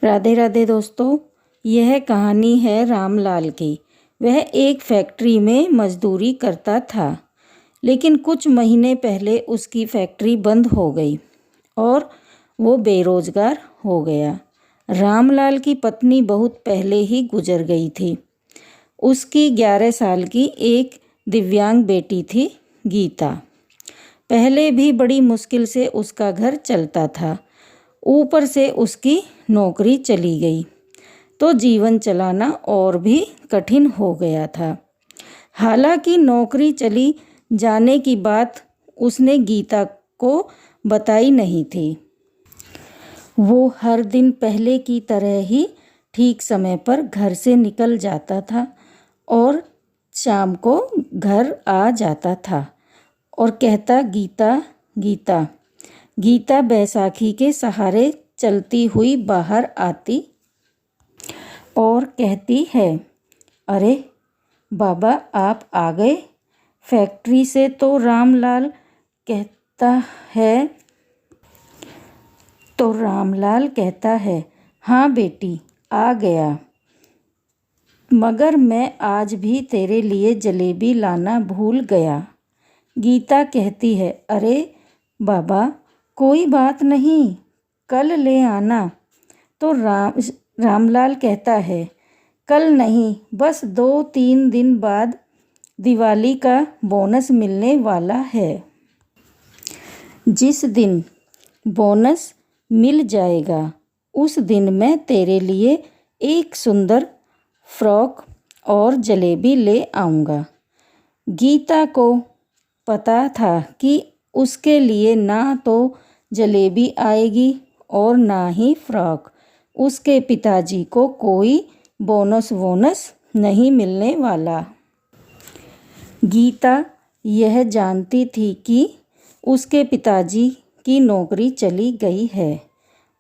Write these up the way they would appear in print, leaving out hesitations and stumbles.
राधे राधे दोस्तों, यह कहानी है रामलाल की। वह एक फैक्ट्री में मजदूरी करता था, लेकिन कुछ महीने पहले उसकी फैक्ट्री बंद हो गई और वो बेरोजगार हो गया। रामलाल की पत्नी बहुत पहले ही गुजर गई थी। उसकी 11 साल की एक दिव्यांग बेटी थी, गीता। पहले भी बड़ी मुश्किल से उसका घर चलता था, ऊपर से उसकी नौकरी चली गई तो जीवन चलाना और भी कठिन हो गया था। हालांकि नौकरी चली जाने की बात उसने गीता को बताई नहीं थी। वो हर दिन पहले की तरह ही ठीक समय पर घर से निकल जाता था और शाम को घर आ जाता था और कहता, गीता गीता। गीता बैसाखी के सहारे चलती हुई बाहर आती और कहती है, अरे बाबा, आप आ गए फैक्ट्री से। तो रामलाल कहता है, हाँ बेटी, आ गया, मगर मैं आज भी तेरे लिए जलेबी लाना भूल गया। गीता कहती है, अरे बाबा, कोई बात नहीं, कल ले आना। तो रामलाल कहता है, कल नहीं, बस 2-3 दिन बाद दिवाली का बोनस मिलने वाला है। जिस दिन बोनस मिल जाएगा उस दिन मैं तेरे लिए एक सुंदर फ्रॉक और जलेबी ले आऊँगा। गीता को पता था कि उसके लिए ना तो जलेबी आएगी और ना ही फ्रॉक। उसके पिताजी को कोई बोनस नहीं मिलने वाला। गीता यह जानती थी कि उसके पिताजी की नौकरी चली गई है।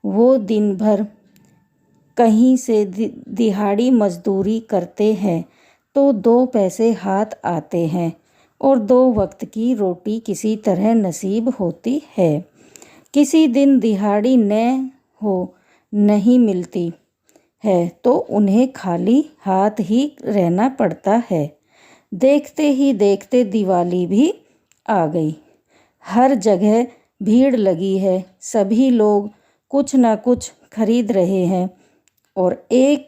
वो दिन भर कहीं से दिहाड़ी मजदूरी करते हैं तो 2 पैसे हाथ आते हैं और 2 वक्त की रोटी किसी तरह नसीब होती है। किसी दिन दिहाड़ी नहीं मिलती है तो उन्हें खाली हाथ ही रहना पड़ता है। देखते ही देखते दिवाली भी आ गई। हर जगह भीड़ लगी है, सभी लोग कुछ ना कुछ खरीद रहे हैं और एक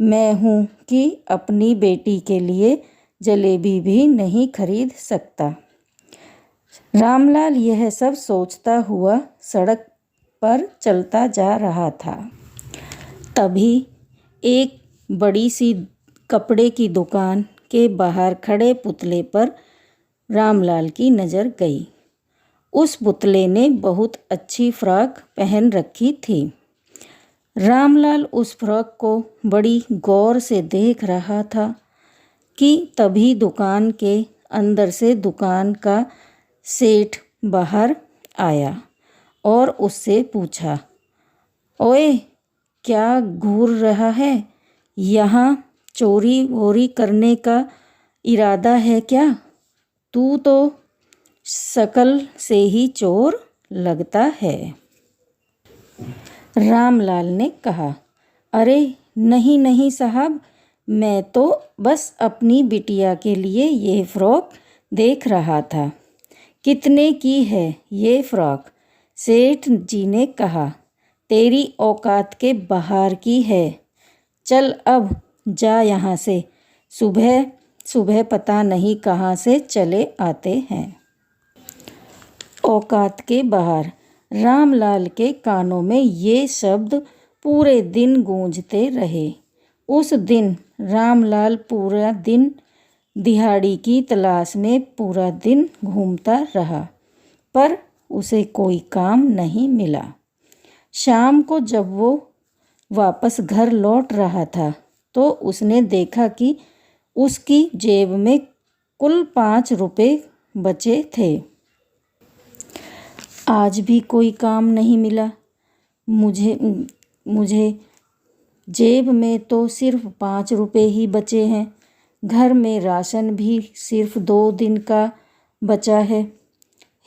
मैं हूँ कि अपनी बेटी के लिए जलेबी भी नहीं खरीद सकता। रामलाल यह सब सोचता हुआ सड़क पर चलता जा रहा था। तभी एक बड़ी सी कपड़े की दुकान के बाहर खड़े पुतले पर रामलाल की नज़र गई। उस पुतले ने बहुत अच्छी फ्रॉक पहन रखी थी। रामलाल उस फ्रॉक को बड़ी गौर से देख रहा था कि तभी दुकान के अंदर से दुकान का सेठ बाहर आया और उससे पूछा, ओए, क्या घूर रहा है? यहाँ चोरी वोरी करने का इरादा है क्या? तू तो शकल से ही चोर लगता है। रामलाल ने कहा, अरे नहीं नहीं साहब, मैं तो बस अपनी बिटिया के लिए ये फ्रॉक देख रहा था। कितने की है ये फ्रॉक? सेठ जी ने कहा, तेरी औकात के बाहर की है। चल अब जा यहाँ से, सुबह सुबह पता नहीं कहाँ से चले आते हैं। औकात के बाहर। रामलाल के कानों में ये शब्द पूरे दिन गूंजते रहे। उस दिन रामलाल पूरा दिन दिहाड़ी की तलाश में पूरा दिन घूमता रहा, पर उसे कोई काम नहीं मिला। शाम को जब वो वापस घर लौट रहा था तो उसने देखा कि उसकी जेब में कुल 5 रुपये बचे थे। आज भी कोई काम नहीं मिला। मुझे जेब में तो सिर्फ 5 रुपये ही बचे हैं। घर में राशन भी सिर्फ 2 दिन का बचा है।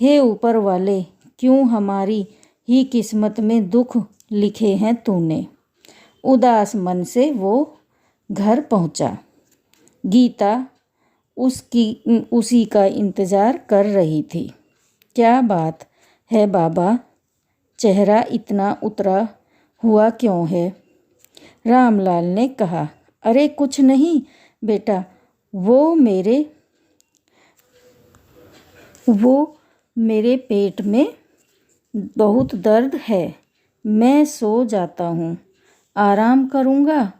हे ऊपर वाले, क्यों हमारी ही किस्मत में दुख लिखे हैं तूने। उदास मन से वो घर पहुंचा। गीता उसी का इंतज़ार कर रही थी। क्या बात है बाबा, चेहरा इतना उतरा हुआ क्यों है? रामलाल ने कहा, अरे कुछ नहीं बेटा, वो मेरे पेट में बहुत दर्द है। मैं सो जाता हूँ, आराम करूँगा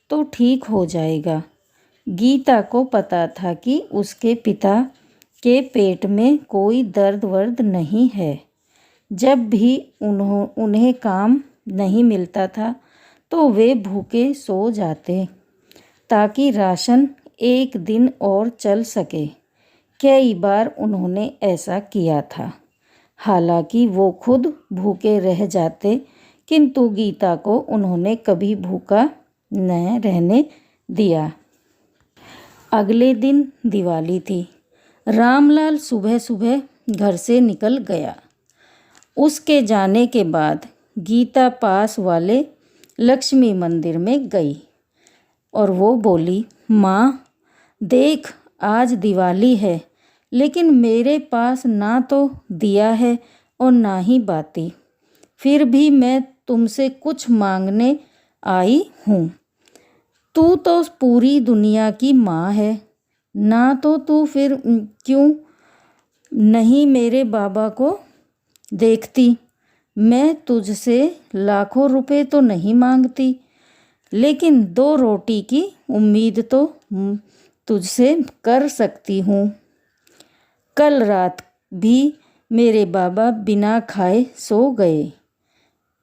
तो ठीक हो जाएगा। गीता को पता था कि उसके पिता के पेट में कोई दर्द वर्द नहीं है। जब भी उन्हें काम नहीं मिलता था तो वे भूखे सो जाते ताकि राशन एक दिन और चल सके। कई बार उन्होंने ऐसा किया था। हालांकि वो खुद भूखे रह जाते, किंतु गीता को उन्होंने कभी भूखा न रहने दिया। अगले दिन दिवाली थी। रामलाल सुबह सुबह घर से निकल गया। उसके जाने के बाद गीता पास वाले लक्ष्मी मंदिर में गई और वो बोली, माँ देख, आज दिवाली है, लेकिन मेरे पास ना तो दिया है और ना ही बाती। फिर भी मैं तुमसे कुछ मांगने आई हूँ। तू तो पूरी दुनिया की माँ है ना, तो तू फिर क्यों नहीं मेरे बाबा को देखती? मैं तुझसे लाखों रुपए तो नहीं मांगती, लेकिन 2 रोटी की उम्मीद तो तुझसे कर सकती हूँ। कल रात भी मेरे बाबा बिना खाए सो गए।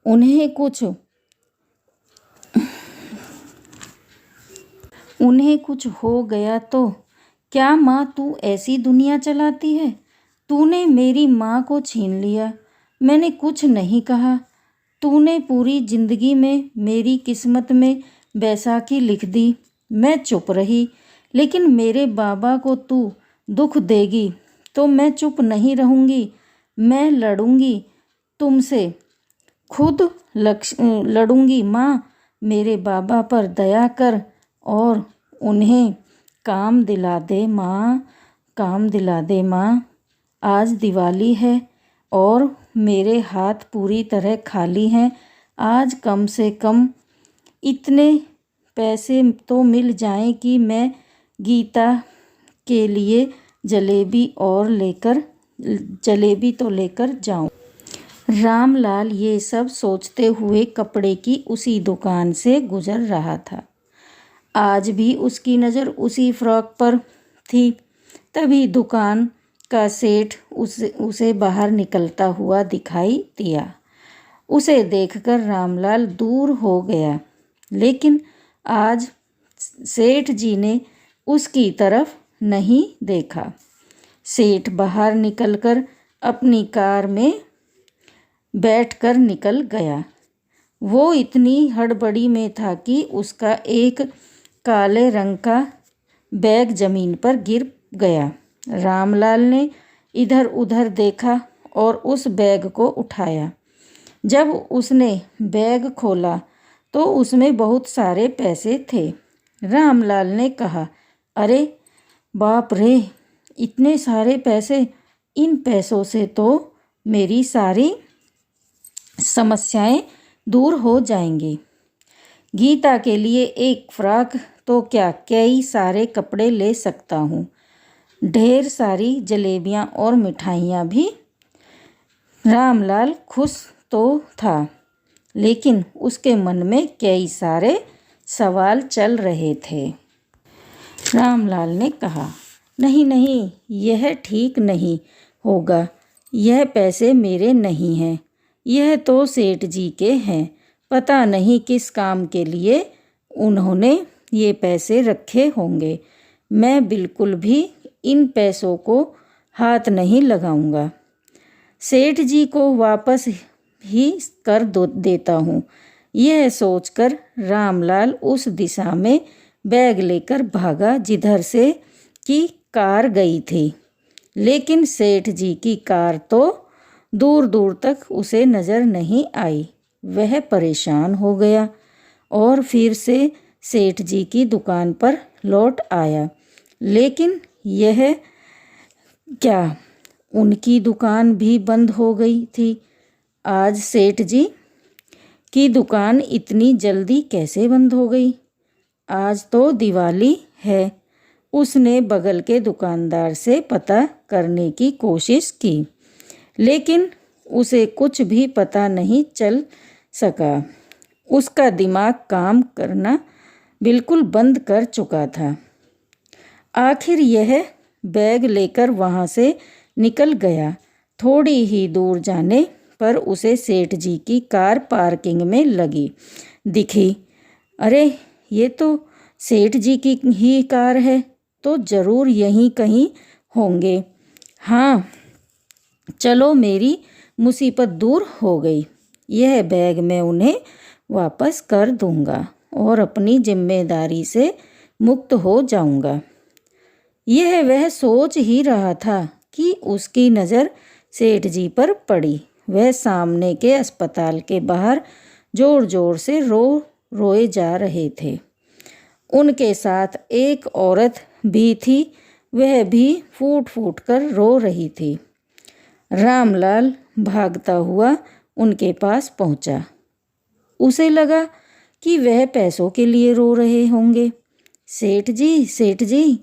उन्हें कुछ हो गया तो क्या माँ तू ऐसी दुनिया चलाती है? तूने मेरी माँ को छीन लिया। मैंने कुछ नहीं कहा। तूने पूरी जिंदगी में मेरी किस्मत में बैसाखी लिख दी। मैं चुप रही, लेकिन मेरे बाबा को तू दुख देगी तो मैं चुप नहीं रहूँगी। मैं लड़ूंगी तुमसे, खुद लड़ूंगी। माँ, मेरे बाबा पर दया कर और उन्हें काम दिला दे माँ, काम दिला दे माँ। आज दिवाली है और मेरे हाथ पूरी तरह खाली हैं। आज कम से कम इतने पैसे तो मिल जाएं कि मैं गीता के लिए जलेबी तो लेकर जाऊं। रामलाल ये सब सोचते हुए कपड़े की उसी दुकान से गुजर रहा था। आज भी उसकी नज़र उसी फ्रॉक पर थी। तभी दुकान का सेठ उसे बाहर निकलता हुआ दिखाई दिया। उसे देखकर रामलाल दूर हो गया, लेकिन आज सेठ जी ने उसकी तरफ नहीं देखा। सेठ बाहर निकलकर अपनी कार में बैठकर निकल गया। वो इतनी हड़बड़ी में था कि उसका एक काले रंग का बैग जमीन पर गिर गया। रामलाल ने इधर उधर देखा और उस बैग को उठाया। जब उसने बैग खोला तो उसमें बहुत सारे पैसे थे। रामलाल ने कहा, अरे बाप रे, इतने सारे पैसे! इन पैसों से तो मेरी सारी समस्याएं दूर हो जाएंगी। गीता के लिए एक फ्रॉक तो क्या, कई सारे कपड़े ले सकता हूँ। ढेर सारी जलेबियाँ और मिठाइयाँ भी। रामलाल खुश तो था, लेकिन उसके मन में कई सारे सवाल चल रहे थे। रामलाल ने कहा, नहीं नहीं, यह ठीक नहीं होगा। यह पैसे मेरे नहीं हैं, यह तो सेठ जी के हैं। पता नहीं किस काम के लिए उन्होंने ये पैसे रखे होंगे। मैं बिल्कुल भी इन पैसों को हाथ नहीं लगाऊंगा। सेठ जी को वापस ही कर देता हूँ। यह सोचकर रामलाल उस दिशा में बैग लेकर भागा जिधर से की कार गई थी। लेकिन सेठ जी की कार तो दूर दूर तक उसे नज़र नहीं आई। वह परेशान हो गया और फिर से सेठ जी की दुकान पर लौट आया। लेकिन यह क्या, उनकी दुकान भी बंद हो गई थी। आज सेठ जी की दुकान इतनी जल्दी कैसे बंद हो गई? आज तो दिवाली है। उसने बगल के दुकानदार से पता करने की कोशिश की, लेकिन उसे कुछ भी पता नहीं चल सका। उसका दिमाग काम करना बिल्कुल बंद कर चुका था। आखिर यह बैग लेकर वहाँ से निकल गया। थोड़ी ही दूर जाने पर उसे सेठ जी की कार पार्किंग में लगी दिखी। अरे, ये तो सेठ जी की ही कार है, तो ज़रूर यहीं कहीं होंगे। हाँ, चलो, मेरी मुसीबत दूर हो गई। यह बैग मैं उन्हें वापस कर दूंगा और अपनी जिम्मेदारी से मुक्त हो जाऊंगा। यह वह सोच ही रहा था कि उसकी नज़र सेठ जी पर पड़ी। वह सामने के अस्पताल के बाहर ज़ोर ज़ोर से रोए जा रहे थे। उनके साथ एक औरत भी थी, वह भी फूट फूट कर रो रही थी। रामलाल भागता हुआ उनके पास पहुंचा। उसे लगा कि वह पैसों के लिए रो रहे होंगे। सेठ जी,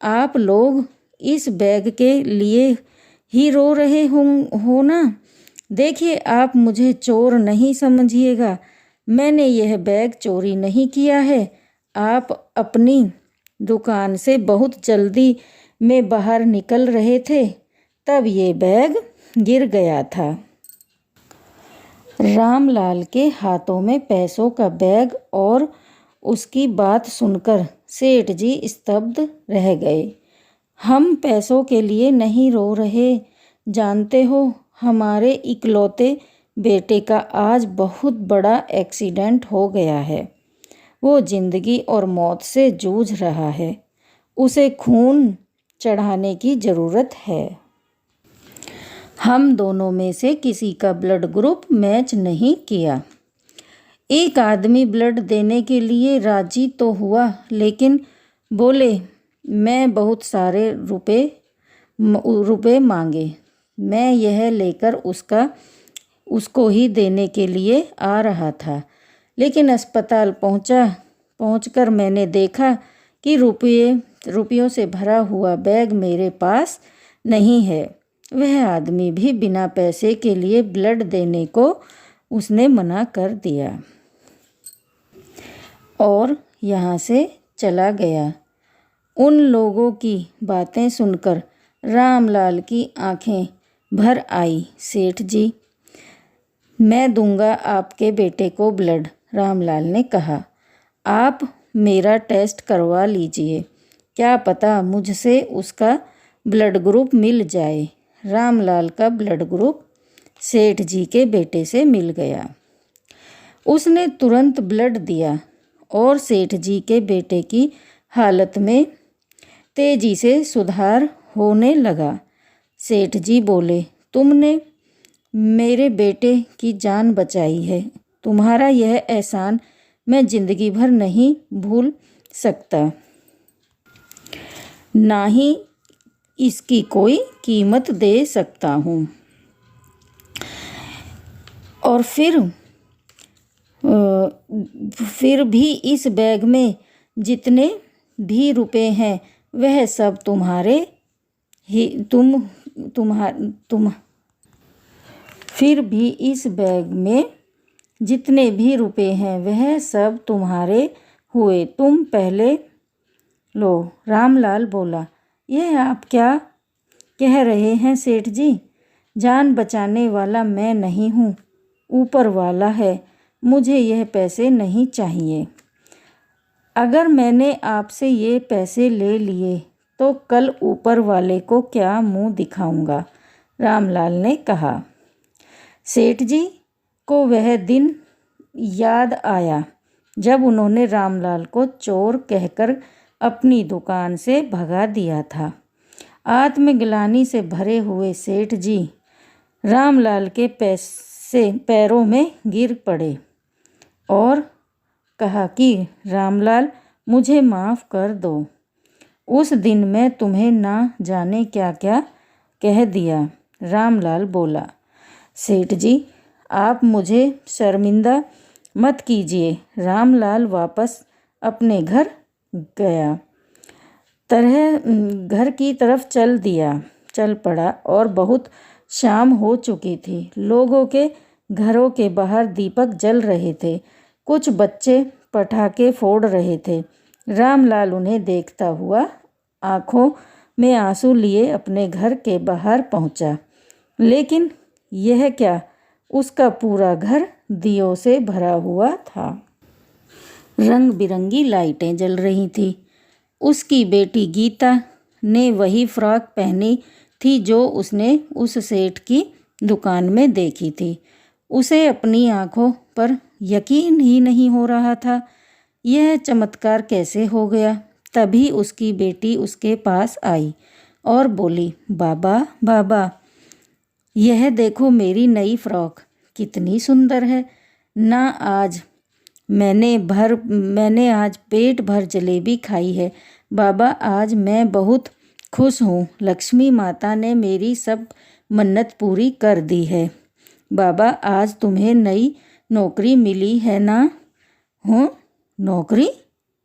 आप लोग इस बैग के लिए ही रो रहे हो ना? देखिए, आप मुझे चोर नहीं समझिएगा। मैंने यह बैग चोरी नहीं किया है। आप अपनी दुकान से बहुत जल्दी में बाहर निकल रहे थे, तब ये बैग गिर गया था। रामलाल के हाथों में पैसों का बैग और उसकी बात सुनकर सेठ जी स्तब्ध रह गए। हम पैसों के लिए नहीं रो रहे, जानते हो, हमारे इकलौते बेटे का आज बहुत बड़ा एक्सीडेंट हो गया है। वो जिंदगी और मौत से जूझ रहा है। उसे खून चढ़ाने की ज़रूरत है। हम दोनों में से किसी का ब्लड ग्रुप मैच नहीं किया। एक आदमी ब्लड देने के लिए राजी तो हुआ, लेकिन बोले, मैं बहुत सारे रुपए मांगे। मैं यह लेकर उसको ही देने के लिए आ रहा था, लेकिन अस्पताल पहुंचकर मैंने देखा कि रुपयों से भरा हुआ बैग मेरे पास नहीं है। वह आदमी भी बिना पैसे के लिए ब्लड देने को उसने मना कर दिया और यहाँ से चला गया। उन लोगों की बातें सुनकर रामलाल की आंखें भर आई। सेठ जी, मैं दूंगा आपके बेटे को ब्लड, रामलाल ने कहा। आप मेरा टेस्ट करवा लीजिए, क्या पता मुझसे उसका ब्लड ग्रुप मिल जाए। रामलाल का ब्लड ग्रुप सेठ जी के बेटे से मिल गया। उसने तुरंत ब्लड दिया और सेठ जी के बेटे की हालत में तेजी से सुधार होने लगा। सेठ जी बोले, तुमने मेरे बेटे की जान बचाई है। तुम्हारा यह एहसान मैं जिंदगी भर नहीं भूल सकता, ना ही इसकी कोई कीमत दे सकता हूँ। और फिर भी इस बैग में जितने भी रुपए हैं वह सब तुम्हारे ही फिर भी इस बैग में जितने भी रुपए हैं वह सब तुम्हारे हुए, तुम पहले लो। रामलाल बोला, यह आप क्या कह रहे हैं सेठ जी? जान बचाने वाला मैं नहीं हूँ, ऊपर वाला है। मुझे यह पैसे नहीं चाहिए। अगर मैंने आपसे ये पैसे ले लिए तो कल ऊपर वाले को क्या मुंह दिखाऊंगा, रामलाल ने कहा। सेठ जी को वह दिन याद आया जब उन्होंने रामलाल को चोर कहकर अपनी दुकान से भगा दिया था। आत्मग्लानि से भरे हुए सेठ जी रामलाल के पैरों में गिर पड़े और कहा कि रामलाल, मुझे माफ़ कर दो। उस दिन मैं तुम्हें ना जाने क्या क्या कह दिया। रामलाल बोला, सेठ जी, आप मुझे शर्मिंदा मत कीजिए। रामलाल वापस अपने घर गया। घर की तरफ चल पड़ा और बहुत शाम हो चुकी थी। लोगों के घरों के बाहर दीपक जल रहे थे। कुछ बच्चे पटाखे फोड़ रहे थे। रामलाल उन्हें देखता हुआ आंखों में आंसू लिए अपने घर के बाहर पहुंचा। लेकिन यह क्या, उसका पूरा घर दियों से भरा हुआ था। रंग बिरंगी लाइटें जल रही थी। उसकी बेटी गीता ने वही फ्रॉक पहनी थी जो उसने उस सेठ की दुकान में देखी थी। उसे अपनी आंखों पर यकीन ही नहीं हो रहा था। यह चमत्कार कैसे हो गया? तभी उसकी बेटी उसके पास आई और बोली, बाबा बाबा, यह देखो मेरी नई फ्रॉक कितनी सुंदर है ना। मैंने आज पेट भर जलेबी खाई है। बाबा, आज मैं बहुत खुश हूँ। लक्ष्मी माता ने मेरी सब मन्नत पूरी कर दी है। बाबा, आज तुम्हें नई नौकरी मिली है ना? हो नौकरी?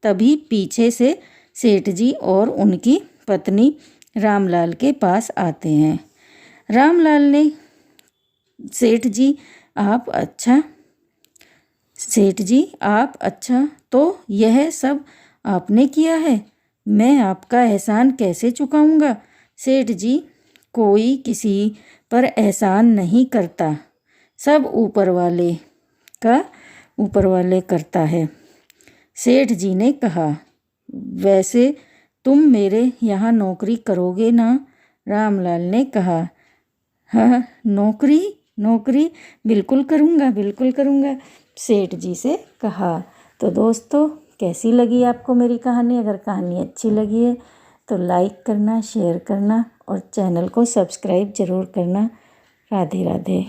तभी पीछे से सेठ जी और उनकी पत्नी रामलाल के पास आते हैं। रामलाल ने, सेठ जी आप अच्छा, तो यह सब आपने किया है? मैं आपका एहसान कैसे चुकाऊंगा? सेठ जी, कोई किसी पर एहसान नहीं करता, सब ऊपर वाले करता है। सेठ जी ने कहा, वैसे तुम मेरे यहाँ नौकरी करोगे ना? रामलाल ने कहा, हाँ, नौकरी बिल्कुल करूँगा, सेठ जी से कहा। तो दोस्तों, कैसी लगी आपको मेरी कहानी? अगर कहानी अच्छी लगी है तो लाइक करना, शेयर करना और चैनल को सब्सक्राइब ज़रूर करना। राधे राधे।